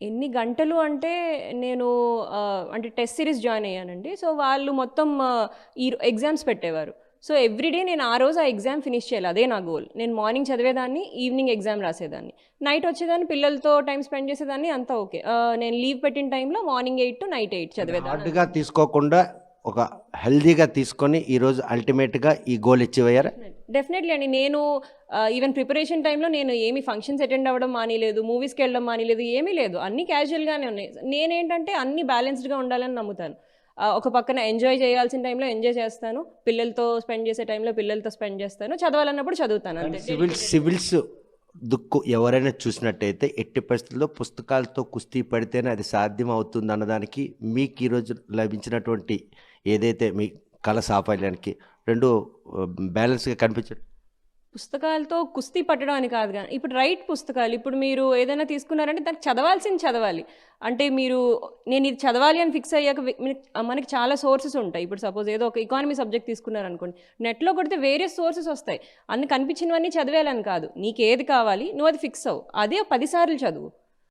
ఎన్ని గంటలు అంటే నేను అంటే టెస్ట్ సిరీస్ జాయిన్ అయ్యానండి. సో వాళ్ళు మొత్తం ఈ ఎగ్జామ్స్ పెట్టేవారు. సో ఎవ్రీడే నేను ఆ రోజు ఆ ఎగ్జామ్ ఫినిష్ చేయాలి, అదే నా గోల్. నేను మార్నింగ్ చదివేదాన్ని, ఈవినింగ్ ఎగ్జామ్ రాసేదాన్ని, నైట్ వచ్చేదాన్ని, పిల్లలతో టైం స్పెండ్ చేసేదాన్ని, అంతా ఓకే. నేను లీవ్ పెట్టిన టైంలో మార్నింగ్ 8 to నైట్ 8 చదివేదాన్ని. హార్డ్గా తీసుకోకుండా ఒక హెల్దీగా తీసుకొని ఈరోజు అల్టిమేట్గా ఈ గోల్ అచీవ్ అయ్యారా? డెఫినెట్లీ అండి. నేను ఈవెన్ ప్రిపరేషన్ టైంలో నేను ఏమి ఫంక్షన్స్ అటెండ్ అవ్వడం మానేలేదు, మూవీస్కి వెళ్ళడం మానేలేదు, ఏమీ లేదు, అన్నీ క్యాజువల్గానే ఉన్నాయి. నేనేంటంటే అన్నీ బ్యాలెన్స్డ్గా ఉండాలని నమ్ముతాను. ఒక పక్కన ఎంజాయ్ చేయాల్సిన టైంలో ఎంజాయ్ చేస్తాను, పిల్లలతో స్పెండ్ చేసే టైంలో పిల్లలతో స్పెండ్ చేస్తాను, చదవాలన్నప్పుడు చదువుతాను, అంతే. సివిల్స్ దుక్కు ఎవరైనా చూసినట్టయితే ఎట్టి పరిస్థితుల్లో పుస్తకాలతో కుస్తీ పడితేనే అది సాధ్యం అవుతుంది అన్నదానికి మీకు ఈరోజు లభించినటువంటి ఏదైతే మీ కళ సాఫల్యానికి రెండు బ్యాలెన్స్గా కనిపించదు. పుస్తకాలతో కుస్తీ పట్టడం అని కాదు, కానీ ఇప్పుడు రైట్ పుస్తకాలు, ఇప్పుడు మీరు ఏదైనా తీసుకున్నారంటే దానికి చదవాల్సింది చదవాలి. అంటే మీరు నేను ఇది చదవాలి అని ఫిక్స్ అయ్యాక మనకి చాలా సోర్సెస్ ఉంటాయి. ఇప్పుడు సపోజ్ ఏదో ఒక ఎకానమీ సబ్జెక్ట్ తీసుకున్నారనుకోండి, నెట్లో కొడితే వేరే సోర్సెస్ వస్తాయి. అన్ని కనిపించినవన్నీ చదివేయాలని కాదు, నీకు ఏది కావాలి నువ్వు అది ఫిక్స్ అవ్వు, అదే 10 సార్లు చదువు.